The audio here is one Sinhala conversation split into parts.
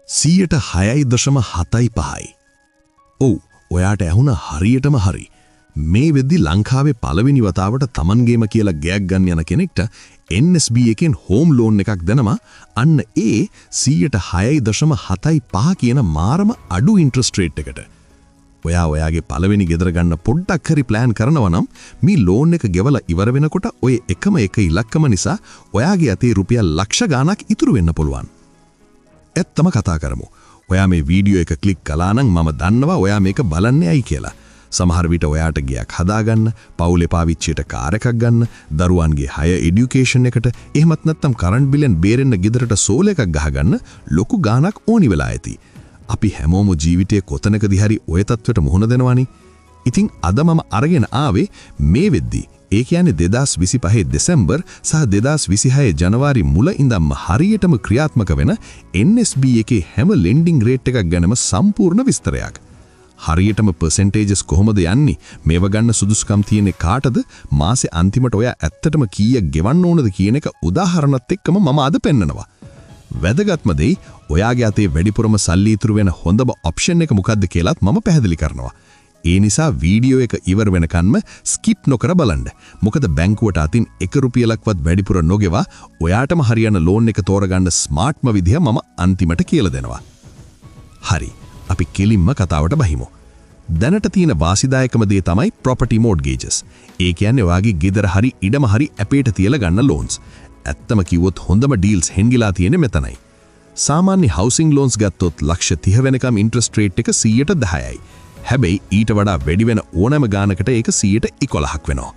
6.75. ඔව් ඔයාට ඇහුණ හරියටම හරි. මේ වෙද්දි ලංකාවේ පළවෙනි වතාවට Tamanගේම කියලා ගෑක් ගන්න යන කෙනෙක්ට NSB එකෙන් හෝම් ලෝන් එකක් දෙනවා. අන්න ඒ 6.75 කියන මාරම අඩු ඉන්ට්‍රස්ට් රේට් එකට. ඔයාගේ පළවෙනි ගෙදර ගන්න පොඩ්ඩක් හරි ප්ලෑන් කරනවා නම් මේ ලෝන් එක ගෙවලා ඉවර වෙනකොට ඔය එකම එක ඉලක්කම නිසා ඔයාගේ අතේ රුපියල් ලක්ෂ ගාණක් ඉතුරු වෙන්න පුළුවන්. ඇත්තම කතා කරමු. ඔයා මේ වීඩියෝ එක ක්ලික් කළා නම් මම දන්නවා ඔයා මේක බලන්නේ ඇයි කියලා. සමහර විට ඔයාට ගයක් හදාගන්න, පවුලේ පාවිච්චියට කාර් එකක් ගන්න, දරුවන්ගේ හයර් এডুকেෂන් එකට, එහෙමත් නැත්නම් කරන්ට් බිලෙන් බේරෙන්න ගෙදරට සෝල එකක් ගහගන්න ලොකු ගාණක් ඕනි වෙලා ඇති. අපි හැමෝම ජීවිතයේ කොතනකදී හරි ඔය තත්ත්වයට මුහුණ දෙනවනේ. ඉතින් අද මම අරගෙන ආවේ මේ වෙද්දි ඒ කියන්නේ 2025 දෙසැම්බර් සහ 2026 ජනවාරි මුල ඉඳන්ම හරියටම ක්‍රියාත්මක වෙන NSB එකේ හැම ලෙන්ඩින් රේට් එකක් ගැනම සම්පූර්ණ විස්තරයක්. හරියටම පර්සන්ටේජස් කොහොමද යන්නේ? මේව ගන්න සුදුසුකම් තියෙන්නේ කාටද? මාසේ අන්තිමට ඔයා ඇත්තටම කීයක් ගෙවන්න ඕනද කියන එක උදාහරණත් එක්කම මම අද පෙන්නනවා. වැදගත්ම දෙයි ඔයාගේ අතේ වැඩිපුරම සල්ලි ඉතුරු වෙන හොඳම ඔප්ෂන් එක මොකක්ද කියලාත් මම පැහැදිලි කරනවා. ඒ නිසා වීඩියෝ එක ඉවර වෙනකන්ම ස්කිප් නොකර බලන්න. මොකද බැංකුවට අතින් 1 රුපියලක්වත් වැඩිපුර නොගෙවා ඔයාටම හරියන ලෝන් එක තෝරගන්න ස්මාර්ට්ම විදිහ මම අන්තිමට කියලා දෙනවා. හරි. අපි කෙලින්ම කතාවට බහිමු. දැනට තියෙන වාසිදායකම දේ තමයි property mortgages. ඒ කියන්නේ ඔයාගේ ගෙදර හරි ඉඩම හරි අපේට තියලා ගන්න loans. ඇත්තම කිව්වොත් හොඳම ඩීල්ස් හෙන්ගිලා තියෙන්නේ මෙතනයි. සාමාන්‍ය housing loans ගත්තොත් ලක්ෂ 30 වෙනකම් interest rate එක 10%යි. හැබැයි ඊට වඩා වැඩි වෙන ඕනෑම ගානකට ඒක 11%ක් වෙනවා.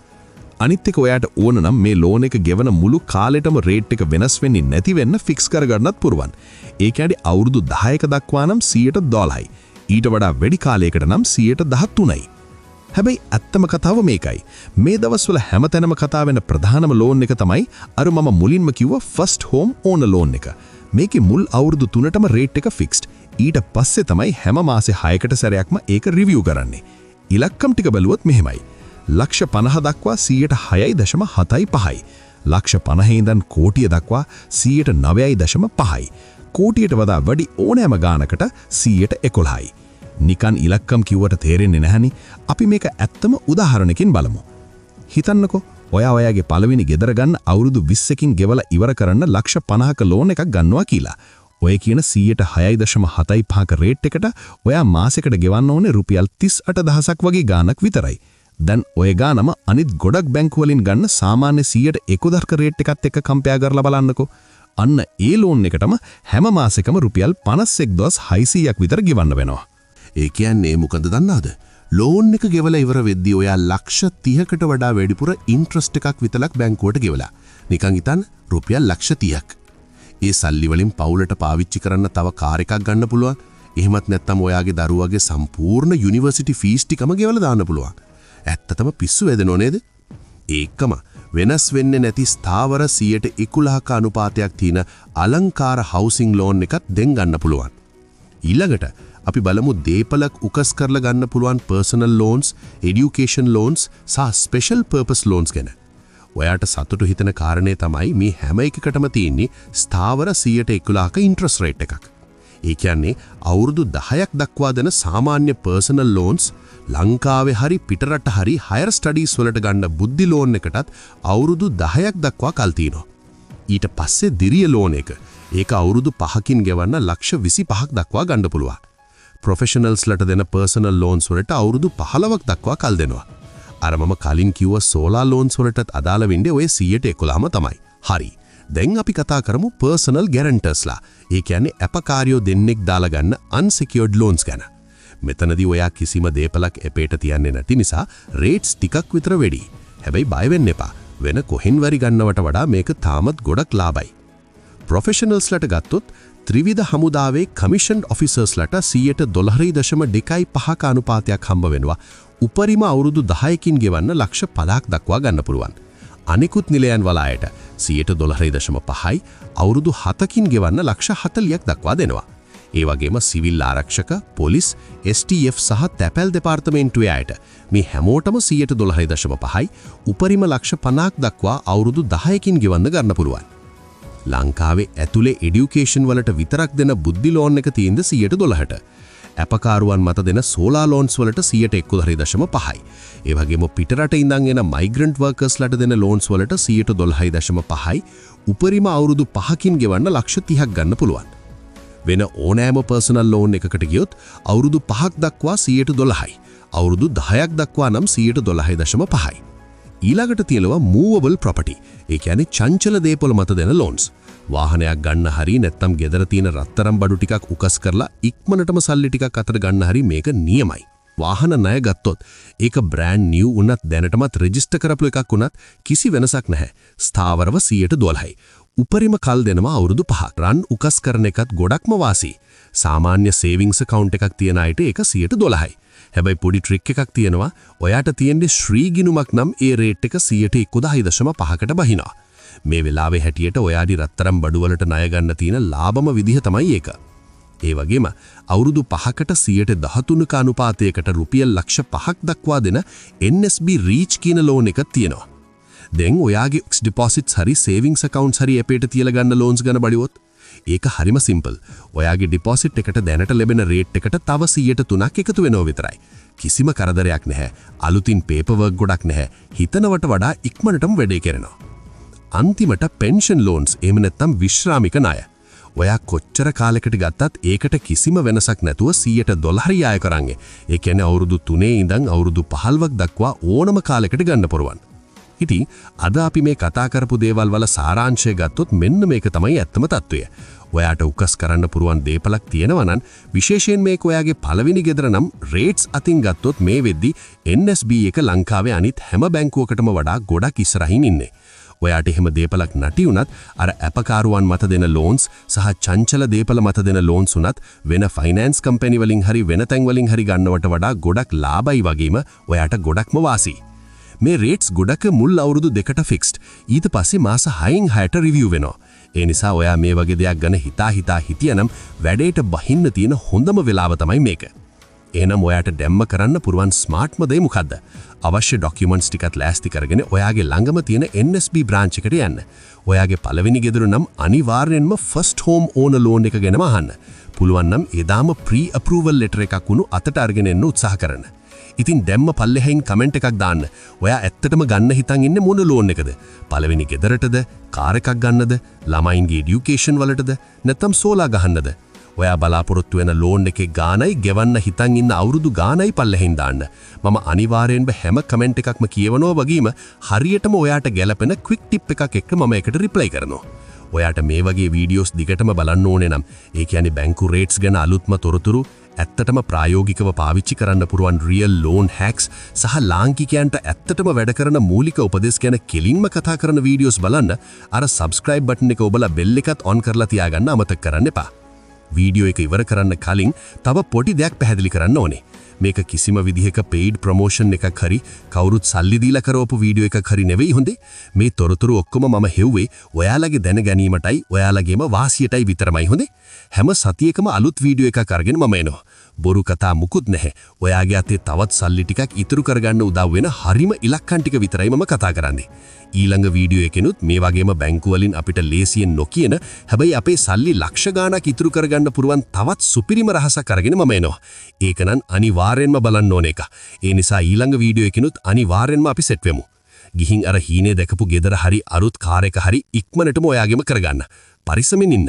අනිත් එක ඔයාට ඕන නම් මේ ලෝන් එක ගෙවන මුළු කාලෙටම රේට් එක වෙනස් වෙන්නේ නැති වෙන්න ෆික්ස් කරගන්නත් පුරුවන්. ඒ කියන්නේ අවුරුදු 10ක දක්වා නම් 12%යි. ඊට වඩා වැඩි කාලයකට නම් 13%යි. හැබැයි ඇත්තම කතාව මේකයි. මේ දවස්වල හැමතැනම කතා වෙන ප්‍රධානම ලෝන් එක තමයි අර මම මුලින්ම කිව්ව ෆස්ට් හෝම් ඕනර් ලෝන් එක. මේකේ මුල් අවුරුදු 3ටම රේට් එක ෆික්ස්ඩ්. ඊට පස්සේ තමයි හැම මාසේ 6කට සැරයක්ම ඒක රිවිව් කරන්නේ. ඉලක්කම් ටික බැලුවොත් මෙහෙමයි. ලක්ෂ 50 දක්වා 6.75යි. ලක්ෂ 50 ඉඳන් කෝටිය දක්වා 9.5යි. කෝටියට වඩා වැඩි ඕනෑම ගානකට 11%යි. නිකන් ඉලක්කම් කිව්වට තේරෙන්නේ නැහනි. අපි මේක ඇත්තම උදාහරණකින් බලමු. හිතන්නකෝ ඔයාගේ පළවෙනි ගෙදර ගන්න අවුරුදු 20කින් ගෙවලා ඉවර කරන්න ලක්ෂ 50ක ලෝන් එකක් ගන්නවා කියලා. ඔය කියන 6.75ක රේට් එකට ඔයා මාසෙකට ගෙවන්න ඕනේ රුපියල් 38000ක් වගේ ගාණක් විතරයි. දැන් ඔය ගානම අනිත් ගොඩක් බැංකු වලින් ගන්න සාමාන්‍ය 111ක රේට් එකත් එක්ක කම්පෙයාර් කරලා බලන්නකෝ. අන්න ඒ ලෝන් එකටම හැම මාසෙකම රුපියල් 51600ක් විතර ගෙවන්න වෙනවා. ඒ කියන්නේ මොකද දන්නවද? ලෝන් එක ගෙවලා ඉවර වෙද්දී ඔයා ලක්ෂ 30කට වඩා වැඩිපුර ඉන්ට්‍රස්ට් එකක් විතරක් බැංකුවට ගෙවලා. නිකන් හිතන්න රුපියල් ලක්ෂ 30ක්. ඒ සල්ලි වලින් පවුලට පාවිච්චි කරන්න තව කාර් එකක් ගන්න පුළුවන්. එහෙමත් නැත්නම් ඔයාගේ දරුවාගේ සම්පූර්ණ යුනිවර්සිටි ෆීස් ටිකම ගෙවලා දාන්න පුළුවන්. ඇත්තටම පිස්සු වැදෙනව නේද? ඒකම වෙනස් වෙන්නේ නැති ස්ථාවර 11%ක අනුපාතයක් තියෙන අලංකාර හවුසින් ලෝන් එකක් දෙන් ගන්න පුළුවන්. ඊළඟට අපි බලමු දීපලක් උකස් කරලා ගන්න පුළුවන් පර්සනල් ලෝන්ස්, এডুকেෂන් ලෝන්ස් සහ ස්පෙෂල් පර්පස් ලෝන්ස් ගැන. ඔයාට සතුටු හිතන කාරණේ තමයි මේ හැම එකකටම තියෙන්නේ ස්ථාවර 11%ක ඉන්ට්‍රස්ට් රේට් එකක්. ඒ කියන්නේ අවුරුදු 10ක් දක්වා දෙන සාමාන්‍ය පර්සනල් ලෝන්ස් ලංකාවේ හරි පිටරට හරි හයර් ස්ටඩීස් වලට ගන්න බුද්ධි ලෝන් එකටත් අවුරුදු 10ක් දක්වා කල් තියෙනවා. ඊට පස්සේ දිරිය ලෝන් එක. ඒක අවුරුදු 5කින් ගෙවන්න ලක්ෂ 25ක් දක්වා ගන්න පුළුවන්. ප්‍රොෆෙෂනල්ස්ලට දෙන පර්සනල් ලෝන්ස් වලට අවුරුදු 15ක් දක්වා කල් දෙනවා. අර මම කලින් කිව්ව සෝලාර් ලෝන්ස් වලටත් අදාළ වෙන්නේ ඔය 111ම තමයි. හරි. දැන් අපි කතා කරමු පර්සනල් ගැරන්ටර්ස්ලා. ඒ කියන්නේ අපකාරියෝ දෙන්නෙක් දාලා ගන්න අන්සෙකියර්ඩ් ලෝන්ස් ගැන. මෙතනදී ඔයා කිසිම දේපලක් එපේට තියන්නේ නැති නිසා රේට්ස් ටිකක් විතර වැඩි. හැබැයි බය වෙන්න එපා. වෙන කොහෙන් වරි ගන්නවට වඩා මේක තාමත් ගොඩක් ලාභයි. ප්‍රොෆෙෂනල්ස්ලට ගත්තොත් ත්‍රිවිධ හමුදාවේ කමිෂන් ඔෆිසර්ස්ලට 12.25ක අනුපාතයක් හම්බ වෙනවා. උපරිම අවුරුදු 10කින් ගෙවන්න ලක්ෂ 50ක් දක්වා ගන්න පුළුවන්. අනිකුත් නිලයන් වල අයට 12.5යි අවුරුදු 7කින් ගෙවන්න ලක්ෂ 40ක් දක්වා දෙනවා. ඒ වගේම සිවිල් ආරක්ෂක, පොලිස්, STF සහ තැපැල් දෙපාර්තමේන්තුවේ අයට මේ හැමෝටම 12.5යි උපරිම ලක්ෂ 50ක් දක්වා අවුරුදු 10කින් ගෙවන්න ගන්න පුළුවන්. ලංකාවේ ඇතුලේ එඩියුකේෂන් වලට විතරක් දෙන බුද්ධි ලෝන් එක තියෙන්නේ 12%ට. ඇපකාරුවන් මත දෙන සෝලා ලෝන්ස් වලට 101.5%යි. ඒ වගේම පිටරට ඉඳන් එන මයිග්‍රන්ට් වර්කර්ස්ලාට දෙන ලෝන්ස් වලට 12.5%යි. උපරිම අවුරුදු 5කින් ගෙවන්න ලක්ෂ 30ක් ගන්න පුළුවන්. වෙන ඕනෑම පර්සනල් ලෝන් එකකට ගියොත් අවුරුදු 5ක් දක්වා 12%යි. අවුරුදු 10ක් දක්වා නම් 12.5%යි. ඊළඟට තියෙනවා මූවබල් ප්‍රොපර්ටි. ඒ කියන්නේ චංචල දේපොළ මත දෙන ලෝන්ස්. වාහනයක් ගන්න හරි නැත්නම් ගෙදර තියෙන රත්තරන් බඩු ටිකක් උකස් කරලා ඉක්මනටම සල්ලි ටිකක් අතට ගන්න හරි මේක නියමයි. වාහන ණය ගත්තොත් ඒක බ්‍රෑන්ඩ් නිව් වුණත් දැනටමත් රෙජිස්ටර් කරපු එකක් වුණත් කිසි වෙනසක් නැහැ. ස්ථාවරව 12%යි. උපරිම කල් දෙනවා අවුරුදු 5ක්. රන් උකස් කරන එකත් ගොඩක්ම වාසි. සාමාන්‍ය සේවිංස් account එකක් තියන අයට ඒක 12%යි. හැබැයි පොඩි ට්‍රික් එකක් තියෙනවා. ඔයාට තියෙන්නේ ශ්‍රී ගිණුමක් නම් ඒ රේට් එක 101.5කට බහිනවා. මේ වෙලාවේ හැටියට ඔයාලි රත්තරන් බඩු වලට ණය ගන්න තියෙන ලාභම විදිහ තමයි ඒක. ඒ වගේම අවුරුදු 5කට 13ක අනුපාතයකට රුපියල් ලක්ෂ 5ක් දක්වා දෙන NSB Reach කියන ලෝන් එකක් තියෙනවා. දැන් ඔයාගේ fixed deposits හරි savings accounts හරි අපේට තියලා ගන්න loans ගන්න බඩුවොත් ඒක හරිම සිම්පල්. ඔයාගේ ඩිපොසිට් එකට දැනට ලැබෙන රේට් එකට තව 3% එකතු වෙනවා විතරයි. කිසිම කරදරයක් නැහැ. අලුතින් පේපර්වර්ක් ගොඩක් නැහැ. හිතනවට වඩා ඉක්මනටම වැඩේ කරනවා. අන්තිමට පෙන්ෂන් ලෝන්ස් එහෙම නැත්නම් විශ්‍රාමික ණය. ඔයා කොච්චර කාලයකට ගත්තත් ඒකට කිසිම වෙනසක් නැතුව 112 ආය කරන්නේ. ඒ කියන්නේ අවුරුදු 3 ඉඳන් අවුරුදු 15ක් දක්වා ඕනම කාලයකට ගන්න පුරවන්. ඉතින් අද අපි මේ කතා කරපු දේවල් වල සාරාංශය ගත්තොත් මෙන්න මේක තමයි ඇත්තම තත්ත්වය. ඔයාට උකස් කරන්න පුරුවන් දේපලක් තියෙනවා නම් විශේෂයෙන් මේක ඔයාගේ පළවෙනි ගෙදර නම් රේට්ස් අතින් ගත්තොත් මේ වෙද්දි NSB එක ලංකාවේ අනිත් හැම බැංකුවකටම වඩා ගොඩක් ඉස්සරහින් ඉන්නේ. ඔයාට එහෙම දේපලක් නැති වුණත් අර ඇපකාරුවන් මත දෙන ලෝන්ස් සහ චංචල දේපල මත දෙන ලෝන්ස් උනත් වෙන ෆයිනෑන්ස් කම්පැනි වලින් හරි වෙන තැන් වලින් හරි ගන්නවට වඩා ගොඩක් ලාභයි වගේම ඔයාට ගොඩක්ම වාසි. මේ රේට්ස් ගොඩක මුල් අවුරුදු 2කට ෆික්ස්ඩ්. ඊට පස්සේ මාස 6න් 6ට රිවිව් වෙනවා. ඒ නිසා ඔයා මේ වගේ දෙයක් ගැන හිතා හිටියනම් වැඩේට බහින්න තියෙන හොඳම වෙලාව තමයි මේක. එහෙනම් ඔයාට දැම්ම කරන්න පුරුවන් ස්මාර්ට්ම දේ මොකද්ද? අවශ්‍ය ඩොකියුමන්ට්ස් ටිකත් ලෑස්ති කරගෙන ඔයාගේ ළඟම තියෙන NSB බ්‍රාන්ච් එකට යන්න. ඔයාගේ පළවෙනි ගෙදර නම් අනිවාර්යෙන්ම ෆස්ට් හෝම් ඕනර් ලෝන් එක ගැනම අහන්න. පුළුවන් නම් එදාම ප්‍රී අප්‍රූවල් ලෙටර් එකක් වුණු අතට අරගෙන එන්න උත්සාහ කරන්න. ඉතින් දැම්ම පල්ලෙහෙන් කමෙන්ට් එකක් දාන්න. ඔයා ඇත්තටම ගන්න හිතන් ඉන්නේ මොන ලෝන් එකද? පළවෙනි ගෙදරටද? කාර් එකක් ගන්නද? ළමයින්ගේ এডুকেෂන් වලටද? නැත්නම් සෝලා ගහන්නද? ඔයා බලාපොරොත්තු වෙන ලෝන් එකේ ගාණයි ගෙවන්න හිතන් ඉන්න අවුරුදු ගාණයි පල්ලෙහෙන් දාන්න. මම අනිවාර්යෙන්ම හැම කමෙන්ට් එකක්ම කියවනවා වගේම හරියටම ඔයාට ගැලපෙන ක්වික් ටිප් එකක් එක්ක මම ඒකට රිප්ලයි කරනවා. ඔයාට මේ වගේ වීඩියෝස් දිගටම බලන්න ඕනේ නම් ඒ කියන්නේ බැංකු රේට්ස් ගැන අලුත්ම තොරතුරු ඇත්තටම ප්‍රායෝගිකව පාවිච්චි කරන්න පුරුවන් රියල් ලෝන් හැක්ස් සහ ලාංකිකයන්ට ඇත්තටම වැඩ කරන මූලික උපදෙස් ගැන කෙලින්ම කතා කරන වීඩියෝස් බලන්න අර සබ්ස්ක්‍රයිබ් බටන් එක ඔබලා බෙල් එකත් ඔන් කරලා තියාගන්න අමතක කරන්න එපා. වීඩියෝ එක ඉවර කරන්න කලින් තව පොඩි දෙයක් පැහැදිලි කරන්න ඕනේ. මේක කිසිම විදිහක පේයිඩ් ප්‍රොමෝෂන් එකක් හරි කවුරුත් සල්ලි දීලා කරවපු වීඩියෝ එකක් හරි නෙවෙයි හොඳේ. මේ තොරතුරු ඔක්කොම මම හෙව්වේ ඔයාලගේ දැන ගැනීමටයි ඔයාලගේම වාසියටයි විතරමයි හොඳේ. හැම සතියකම අලුත් වීඩියෝ එකක් අරගෙන මම එනවා. බොරු කතා මුකුත් නැහැ. ඔයාගේ අතේ තවත් සල්ලි ටිකක් ඉතුරු කරගන්න උදව් වෙන හරිම ඉලක්කම් ටික විතරයි මම කතා කරන්නේ. ඊළඟ වීඩියෝ එකෙනුත් මේ වගේම බැංකු වලින් අපිට ලේසියෙන් නොකියන හැබැයි අපේ සල්ලි ලක්ෂ ගාණක් ඉතුරු කරගන්න පුරුවන් තවත් සුපිරිම රහසක් අරගෙන මම එනවා. ඒක නම් අනිවාර්යෙන්ම බලන්න ඕන එක. ඒ නිසා ඊළඟ වීඩියෝ එකෙනුත් අනිවාර්යෙන්ම අපි සෙට් වෙමු. ගිහින් අර හීනේ දැකපු ගෙදර හරි අරුත් කාර් එක හරි ඉක්මනටම ඔයාගෙම කරගන්න. පරිස්සමෙන් ඉන්න.